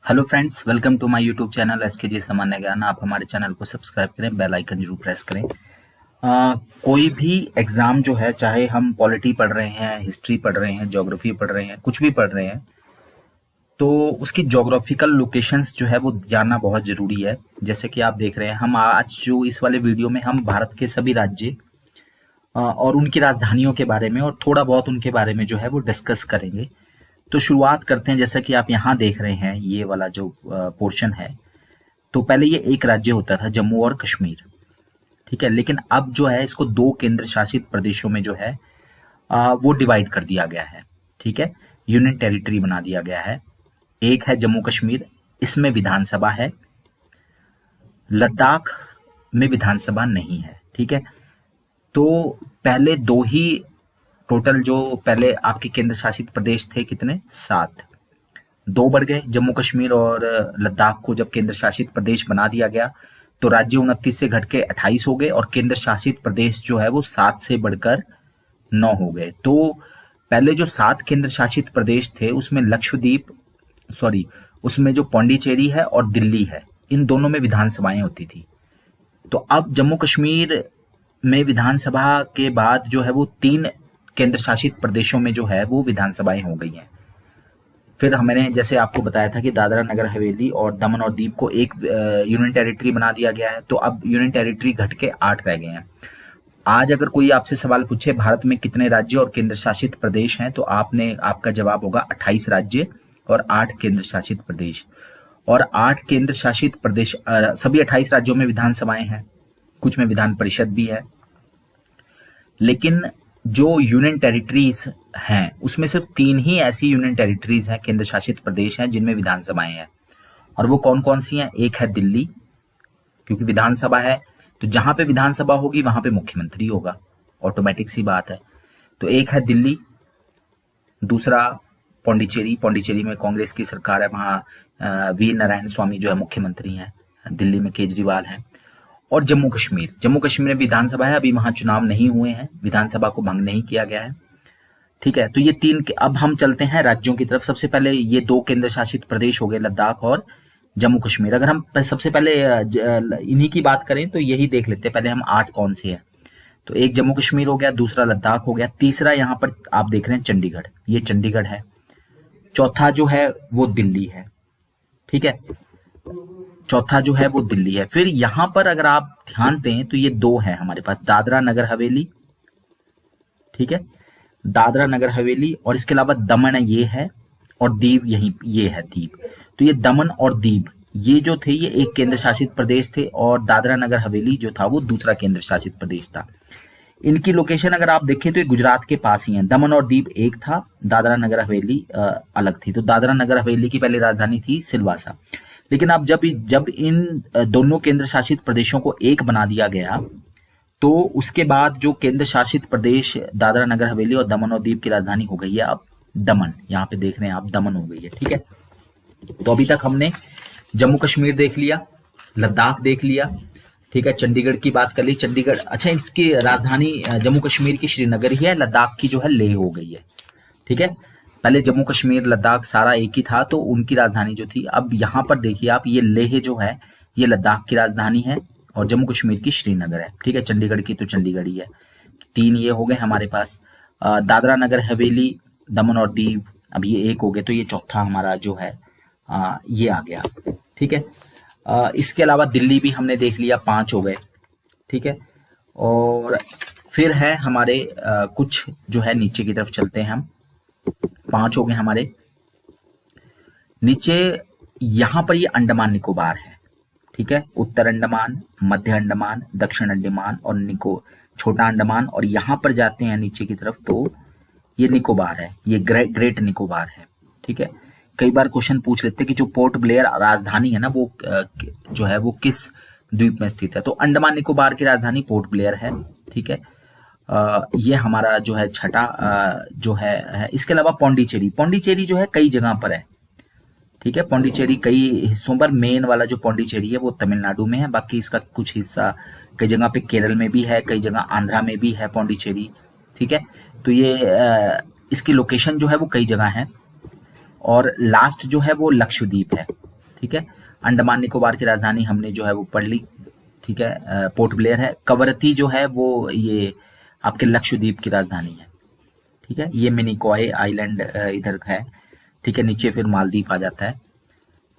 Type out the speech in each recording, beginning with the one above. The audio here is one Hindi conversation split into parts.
Hello friends, welcome to my YouTube channel SK Samanya Gyan. आप हमारे चैनल को सब्सक्राइब करें, बेल आइकन जरूर प्रेस करें। कोई भी एग्ज़ाम जो है, चाहे हम पॉलिटी पढ़ रहे हैं, हिस्ट्री पढ़ रहे हैं, ज्योग्राफी पढ़ रहे हैं, कुछ भी पढ़ रहे हैं, तो उसकी ज्योग्राफिकल लोकेशंस जो है वो जानना बहुत ज़रूरी है। जैसे कि आप देख रहे हैं, हम आज जो इस वाले वीडियो में हम भारत के सभी राज्य और उनकी राजधानियों के बारे में और थोड़ा बहुत उनके बारे में जो है वो डिस्कस करेंगे। तो शुरुआत करते हैं। जैसा कि आप यहाँ देख रहे हैं, ये वाला जो पोर्शन है, तो पहले ये एक राज्य होता था, जम्मू और कश्मीर, ठीक है। लेकिन अब जो है इसको दो केंद्र शासित प्रदेशों में जो है वो डिवाइड कर दिया गया है, ठीक है। यूनियन टेरिटरी बना दिया गया है। एक है जम्मू कश्मीर, इसमें विधानसभा है। लद्दाख में विधानसभा नहीं है, ठीक है। तो पहले दो ही टोटल जो पहले आपके केंद्र शासित प्रदेश थे, कितने? 7। 2 बढ़ गए। जम्मू कश्मीर और लद्दाख को जब केंद्र शासित प्रदेश बना दिया गया तो राज्य 29 से घट के 28 हो गए और केंद्र शासित प्रदेश जो है वो 7 से बढ़कर 9 हो गए। तो पहले जो 7 केंद्र शासित प्रदेश थे उसमें उसमें जो पौंडीचेरी है और दिल्ली है, इन दोनों में विधानसभाएं होती थी। तो अब जम्मू कश्मीर में विधानसभा के बाद जो है वो 3 केंद्र शासित प्रदेशों में जो है वो विधानसभाएं हो गई हैं। फिर मैंने जैसे आपको बताया था कि दादरा नगर हवेली और दमन और दीव को एक यूनियन टेरिटरी बना दिया गया है। तो अब यूनियन टेरिटरी घट के 8 रह गए हैं। आज अगर कोई आपसे सवाल पूछे भारत में कितने राज्य और केंद्र शासित प्रदेश हैं, तो आपका जवाब होगा 28 राज्य और 8 केंद्र शासित प्रदेश। और 8 केंद्र शासित प्रदेश, सभी 28 राज्यों में विधानसभाएं हैं, कुछ में विधान परिषद भी है। लेकिन जो यूनियन टेरिटरीज हैं उसमें सिर्फ 3 ही ऐसी यूनियन टेरिटरीज हैं, केंद्र शासित प्रदेश हैं, जिनमें विधानसभाएं हैं। और वो कौन कौन सी हैं? एक है दिल्ली, क्योंकि विधानसभा है तो जहां पे विधानसभा होगी वहां पे मुख्यमंत्री होगा, ऑटोमेटिक सी बात है। तो एक है दिल्ली। दूसरा पौंडीचेरी में कांग्रेस की सरकार है, वहां वी नारायण स्वामी जो है मुख्यमंत्री हैं। दिल्ली में केजरीवाल हैं। और जम्मू कश्मीर में विधानसभा है, अभी वहां चुनाव नहीं हुए हैं, विधानसभा को भंग नहीं किया गया है, ठीक है। तो ये 3 अब हम चलते हैं राज्यों की तरफ। सबसे पहले ये 2 केंद्र शासित प्रदेश हो गए, लद्दाख और जम्मू कश्मीर। अगर हम सबसे पहले इन्हीं की बात करें तो यही देख लेते हैं पहले हम 8 कौन से हैं। तो एक जम्मू कश्मीर हो गया, दूसरा लद्दाख हो गया, तीसरा यहाँ पर आप देख रहे हैं चंडीगढ़, ये चंडीगढ़ है। चौथा जो है वो दिल्ली है, ठीक है। चौथा जो है वो दिल्ली है। फिर यहां पर अगर आप ध्यान दें तो ये 2 है हमारे पास, दादरा नगर हवेली, ठीक है, दादरा नगर हवेली। और इसके अलावा दमन ये है और दीव ये है दीव। तो ये दमन और दीव ये जो थे ये एक केंद्र शासित प्रदेश थे और दादरा नगर हवेली जो था वो दूसरा केंद्र शासित प्रदेश था। इनकी लोकेशन अगर आप देखें तो ये गुजरात के पास ही है। दमन और दीव एक था, दादरा नगर हवेली अलग थी। तो दादरा नगर हवेली की पहले राजधानी थी सिलवासा। लेकिन अब जब इन दोनों केंद्र शासित प्रदेशों को एक बना दिया गया तो उसके बाद जो केंद्र शासित प्रदेश दादरा नगर हवेली और दमन और दीव की राजधानी हो गई है अब दमन। यहाँ पे देख रहे हैं आप, दमन हो गई है, ठीक है। तो अभी तक हमने जम्मू कश्मीर देख लिया, लद्दाख देख लिया, ठीक है, चंडीगढ़ की बात कर ली। चंडीगढ़, अच्छा, इसकी राजधानी जम्मू कश्मीर की श्रीनगर ही है, लद्दाख की जो है लेह हो गई है, ठीक है। पहले जम्मू कश्मीर लद्दाख सारा एक ही था, तो उनकी राजधानी जो थी, अब यहाँ पर देखिए आप, ये लेह जो है ये लद्दाख की राजधानी है और जम्मू कश्मीर की श्रीनगर है, ठीक है। चंडीगढ़ की तो चंडीगढ़ ही है। 3 ये हो गए हमारे पास। दादरा नगर हवेली, दमन और दीव, अब ये 1 हो गए, तो ये चौथा हमारा जो है ये आ गया, ठीक है। इसके अलावा दिल्ली भी हमने देख लिया, 5 हो गए, ठीक है। और फिर है हमारे कुछ जो है नीचे की तरफ चलते हैं हम। 5 हो गए हमारे नीचे। यहां पर ये अंडमान निकोबार है, ठीक है। उत्तर अंडमान, मध्य अंडमान, दक्षिण अंडमान और छोटा अंडमान। और यहां पर जाते हैं नीचे की तरफ तो ये निकोबार है, ये ग्रेट निकोबार है, ठीक है। कई बार क्वेश्चन पूछ लेते हैं कि जो पोर्ट ब्लेयर राजधानी है ना वो जो है वो किस द्वीप में स्थित है। तो अंडमान निकोबार की राजधानी पोर्ट ब्लेयर है, ठीक है। ये हमारा जो है छठा जो है। इसके अलावा पौंडीचेरी जो है कई जगह पर है, ठीक है। पौंडीचेरी कई हिस्सों पर, मेन वाला जो पौंडीचेरी है वो तमिलनाडु में है, बाकी इसका कुछ हिस्सा कई जगह पे केरल में भी है, कई जगह आंध्रा में भी है पौंडीचेरी, ठीक है। तो ये इसकी लोकेशन जो है वो कई जगह है। और लास्ट जो है वो लक्षद्वीप है, ठीक है। अंडमान निकोबार की राजधानी हमने जो है वो पढ़ ली, ठीक है, पोर्ट ब्लेयर है। कवरत्ती जो है वो ये आपके लक्षद्वीप की राजधानी है, ठीक है। ये मिनिकॉय आइलैंड इधर है, ठीक है, नीचे फिर मालदीव आ जाता है।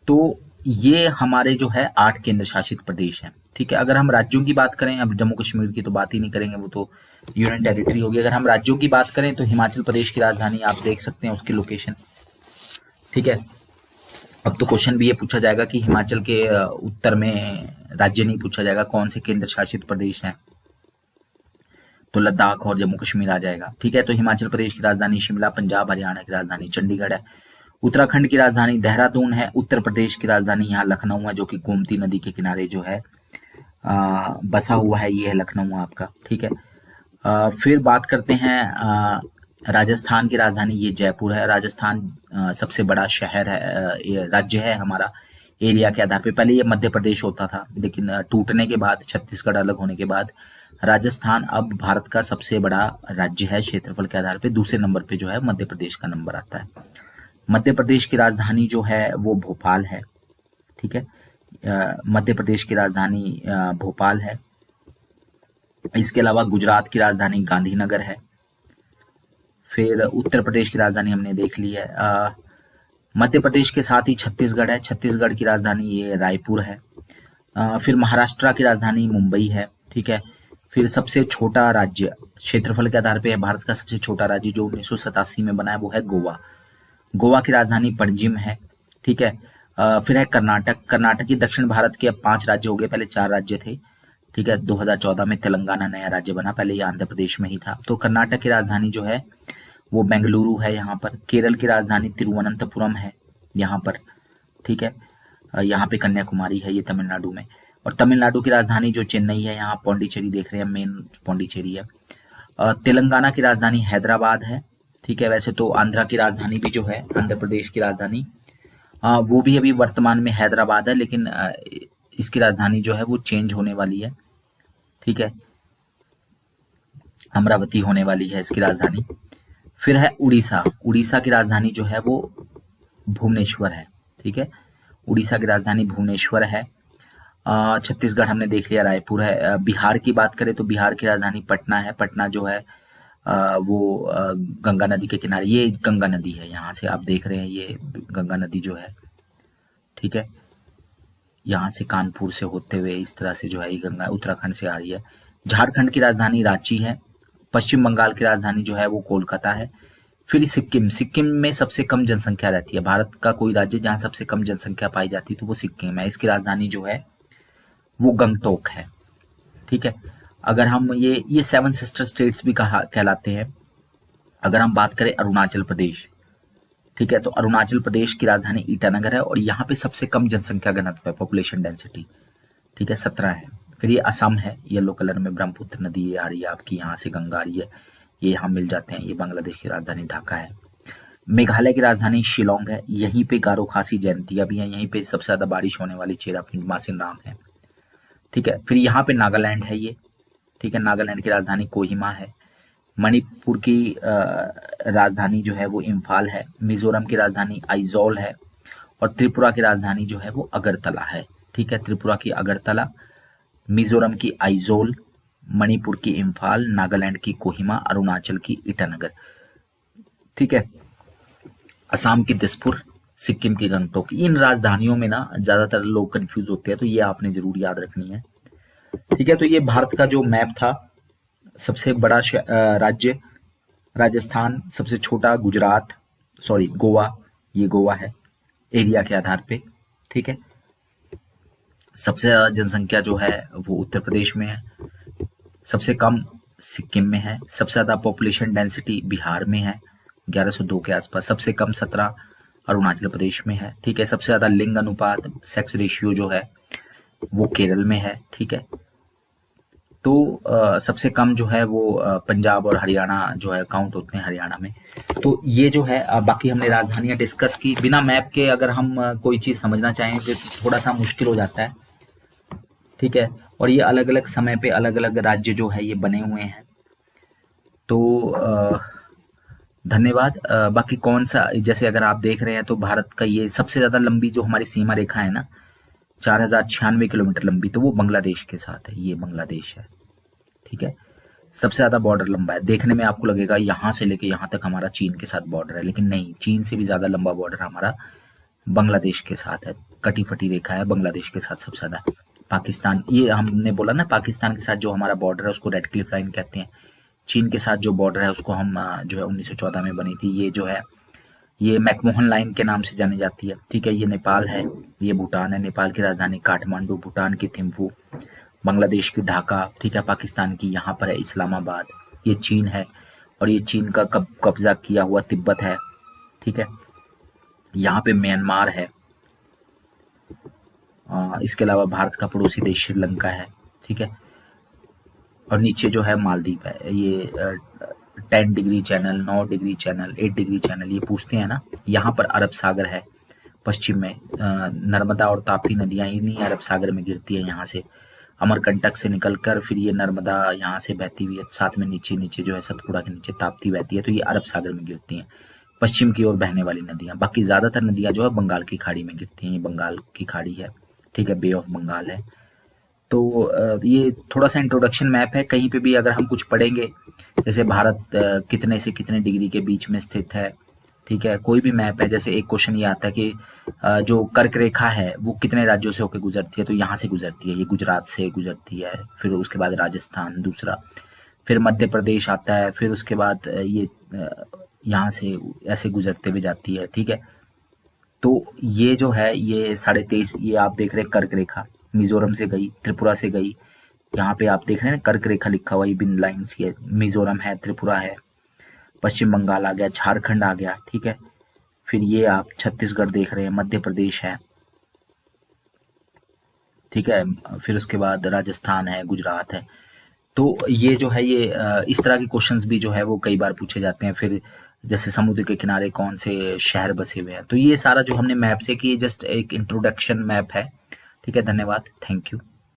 तो ये हमारे जो है 8 केंद्र शासित प्रदेश हैं, ठीक है। अगर हम राज्यों की बात करें, अब जम्मू कश्मीर की तो बात ही नहीं करेंगे, वो तो यूनियन टेरिटरी होगी। अगर हम राज्यों की बात करें तो हिमाचल प्रदेश की राजधानी आप देख सकते हैं, उसकी लोकेशन, ठीक है। अब तो क्वेश्चन भी ये पूछा जाएगा कि हिमाचल के उत्तर में राज्य नहीं पूछा जाएगा, कौन से केंद्र शासित प्रदेश हैं, तो लद्दाख और जम्मू कश्मीर आ जाएगा, ठीक है। तो हिमाचल प्रदेश की राजधानी शिमला, पंजाब हरियाणा की राजधानी चंडीगढ़ है, उत्तराखंड की राजधानी देहरादून है, उत्तर प्रदेश की राजधानी यहाँ लखनऊ है, जो कि गोमती नदी के किनारे जो है बसा हुआ है, ये है लखनऊ आपका, ठीक है। फिर बात करते हैं राजस्थान की राजधानी, ये जयपुर है। राजस्थान सबसे बड़ा शहर है, ये राज्य है हमारा एरिया के आधार पे। पहले ये मध्य प्रदेश होता था, लेकिन टूटने के बाद, छत्तीसगढ़ अलग होने के बाद राजस्थान अब भारत का सबसे बड़ा राज्य है क्षेत्रफल के आधार पे। दूसरे नंबर पे जो है मध्य प्रदेश का नंबर आता है। मध्य प्रदेश की राजधानी जो है वो भोपाल है, ठीक है। मध्य प्रदेश की राजधानी भोपाल है। इसके अलावा गुजरात की राजधानी गांधीनगर है। फिर उत्तर प्रदेश की राजधानी हमने देख ली है। मध्य प्रदेश के साथ ही छत्तीसगढ़ है, छत्तीसगढ़ की राजधानी ये रायपुर है। फिर महाराष्ट्र की राजधानी मुंबई है, ठीक है। फिर सबसे छोटा राज्य क्षेत्रफल के आधार पे भारत का सबसे छोटा राज्य जो 1987 में बना है वो है गोवा। गोवा की राजधानी पणजिम है, ठीक है। फिर है कर्नाटक। कर्नाटक की दक्षिण भारत के अब 5 राज्य हो गए, पहले 4 राज्य थे, ठीक है। 2014 में तेलंगाना नया राज्य बना, पहले ये आंध्र प्रदेश में ही था। तो कर्नाटक की राजधानी जो है वो बेंगलुरु है यहाँ पर। केरल की राजधानी तिरुवनंतपुरम है यहाँ पर, ठीक है। यहाँ पे कन्याकुमारी है, ये तमिलनाडु में। और तमिलनाडु की राजधानी जो चेन्नई है, यहाँ पौंडीचेरी देख रहे हैं, मेन पौंडीचेरी है। तेलंगाना की राजधानी हैदराबाद है, ठीक है। वैसे तो आंध्रा की राजधानी भी जो है, आंध्र प्रदेश की राजधानी वो भी अभी वर्तमान में हैदराबाद है, लेकिन इसकी राजधानी जो है वो चेंज होने वाली है, ठीक है। अमरावती होने वाली है इसकी राजधानी। फिर है उड़ीसा। उड़ीसा की राजधानी जो है वो भुवनेश्वर है, ठीक है। उड़ीसा की राजधानी भुवनेश्वर है। छत्तीसगढ़ हमने देख लिया, रायपुर है। बिहार की बात करें तो बिहार की राजधानी पटना है। पटना जो है वो गंगा नदी के किनारे, ये गंगा नदी है, यहाँ से आप देख रहे हैं ये गंगा नदी जो है, ठीक है। यहाँ से कानपुर से होते हुए इस तरह से जो है ये गंगा उत्तराखंड से आ रही है। झारखंड की राजधानी रांची है। पश्चिम बंगाल की राजधानी जो है वो कोलकाता है। फिर सिक्किम। सिक्किम में सबसे कम जनसंख्या रहती है, भारत का कोई राज्य जहाँ सबसे कम जनसंख्या पाई जाती है तो वो सिक्किम है। इसकी राजधानी जो है वो गंगटोक है, ठीक है। अगर हम ये 7 सिस्टर स्टेट्स भी कहलाते हैं। अगर हम बात करें अरुणाचल प्रदेश, ठीक है, तो अरुणाचल प्रदेश की राजधानी ईटानगर है और यहाँ पे सबसे कम जनसंख्या घनत्व है, पॉपुलेशन डेंसिटी, ठीक है, 17 है। फिर ये असम है, येलो कलर में ब्रह्मपुत्र नदी ये आ रही है आपकी, यहाँ से गंगा आ रही है, ये यहाँ मिल जाते हैं। ये बांग्लादेश की राजधानी ढाका है। मेघालय की राजधानी शिलोंग है। यहीं पे गारो खासी जयंतियां भी हैं। यहीं पे सबसे ज्यादा बारिश होने वाली चेरापूंजी मासिन राम है, ठीक है। फिर यहाँ पे नागालैंड है ये, ठीक है। नागालैंड की राजधानी कोहिमा है। मणिपुर की राजधानी जो है वो इम्फाल है। मिजोरम की राजधानी आइजोल है और त्रिपुरा की राजधानी जो है वो अगरतला है, ठीक है। त्रिपुरा की अगरतला, मिजोरम की आइजोल, मणिपुर की इम्फाल, नागालैंड की कोहिमा, अरुणाचल की ईटानगर, ठीक है। असम की दिसपुर, सिक्किम की गंगटोक। इन राजधानियों में ना ज्यादातर लोग कंफ्यूज होते हैं, तो ये आपने जरूर याद रखनी है, ठीक है। तो ये भारत का जो मैप था, सबसे बड़ा राज्य राजस्थान, सबसे छोटा गुजरात, सॉरी गोवा, ये गोवा है एरिया के आधार पे, ठीक है। सबसे ज्यादा जनसंख्या जो है वो उत्तर प्रदेश में है, सबसे कम सिक्किम में है, सबसे ज्यादा पॉपुलेशन डेंसिटी बिहार में है 1102 के आसपास, सबसे कम 17 अरुणाचल प्रदेश में है, ठीक है। सबसे ज्यादा लिंग अनुपात, सेक्स रेशियो जो है वो केरल में है, ठीक है। तो सबसे कम जो है वो पंजाब और हरियाणा जो है काउंट होते हैं हरियाणा में। तो ये जो है बाकी हमने राजधानियां डिस्कस की। बिना मैप के अगर हम कोई चीज समझना चाहें तो थोड़ा सा मुश्किल हो जाता है, ठीक है। और ये अलग अलग समय पे अलग अलग राज्य जो है ये बने हुए हैं। तो धन्यवाद। बाकी कौन सा, जैसे अगर आप देख रहे हैं तो भारत का ये सबसे ज्यादा लंबी जो हमारी सीमा रेखा है ना, 4096 किलोमीटर लंबी, तो वो बांग्लादेश के साथ है। ये बांग्लादेश है, ठीक है। सबसे ज्यादा बॉर्डर लंबा है। देखने में आपको लगेगा यहाँ से लेके यहाँ तक हमारा चीन के साथ बॉर्डर है, लेकिन नहीं, चीन से भी ज्यादा लंबा बॉर्डर हमारा बांग्लादेश के साथ है। कटी फटी रेखा है बांग्लादेश के साथ सबसे ज्यादा। पाकिस्तान, ये हमने बोला ना, पाकिस्तान के साथ जो हमारा बॉर्डर है उसको रेड क्लिफ लाइन कहते हैं। चीन के साथ जो बॉर्डर है उसको हम जो है 1914 में बनी थी, ये जो है ये मैकमोहन लाइन के नाम से जानी जाती है, ठीक है। ये नेपाल है, ये भूटान है, नेपाल की राजधानी काठमांडू, भूटान की थिम्फू, बांग्लादेश की ढाका, ठीक है। पाकिस्तान की यहाँ पर है इस्लामाबाद, ये चीन है, और ये चीन का कब्जा किया हुआ तिब्बत है, ठीक है। यहाँ पे म्यांमार है। इसके अलावा भारत का पड़ोसी देश श्रीलंका है, ठीक है। और नीचे जो है मालदीव है। ये 10 degree channel, 9 degree channel, 8 degree channel, ये पूछते हैं ना। यहाँ पर अरब सागर है पश्चिम में। नर्मदा और ताप्ती नदियां इन्हीं अरब सागर में गिरती है। यहाँ से अमरकंटक से निकलकर फिर ये नर्मदा यहाँ से बहती हुई है, साथ में नीचे नीचे जो है सतपुड़ा के नीचे ताप्ती बहती है, तो ये अरब सागर में गिरती हैं, पश्चिम की ओर बहने वाली नदियां। बाकी ज्यादातर नदियां जो है बंगाल की खाड़ी में गिरती हैं। ये बंगाल की खाड़ी है, ठीक है, बे ऑफ बंगाल है। तो ये थोड़ा सा इंट्रोडक्शन मैप है। कहीं पे भी अगर हम कुछ पढ़ेंगे, जैसे भारत कितने से कितने डिग्री के बीच में स्थित है, ठीक है, कोई भी मैप है, जैसे एक क्वेश्चन ये आता है कि जो कर्क रेखा है वो कितने राज्यों से होकर गुजरती है, तो यहाँ से गुजरती है, ये गुजरात से गुजरती है, फिर उसके बाद राजस्थान दूसरा, फिर मध्य प्रदेश आता है, फिर उसके बाद ये यहाँ से ऐसे गुजरते हुए जाती है, ठीक है। तो ये जो है ये 23.5, ये आप देख रहे हैं कर्क रेखा, मिजोरम से गई, त्रिपुरा से गई, यहाँ पे आप देख रहे हैं कर्क रेखा लिखा हुआ, ये बिन लाइन्स की है। मिजोरम है, त्रिपुरा है, पश्चिम बंगाल आ गया, झारखंड आ गया, ठीक है। फिर ये आप छत्तीसगढ़ देख रहे हैं, मध्य प्रदेश है, ठीक है। फिर उसके बाद राजस्थान है, गुजरात है। तो ये जो है ये इस तरह के क्वेश्चंस भी जो है वो कई बार पूछे जाते हैं। फिर जैसे समुद्र के किनारे कौन से शहर बसे हुए हैं। तो ये सारा जो हमने मैप से की, जस्ट एक इंट्रोडक्शन मैप है, ठीक है। धन्यवाद, थैंक यू।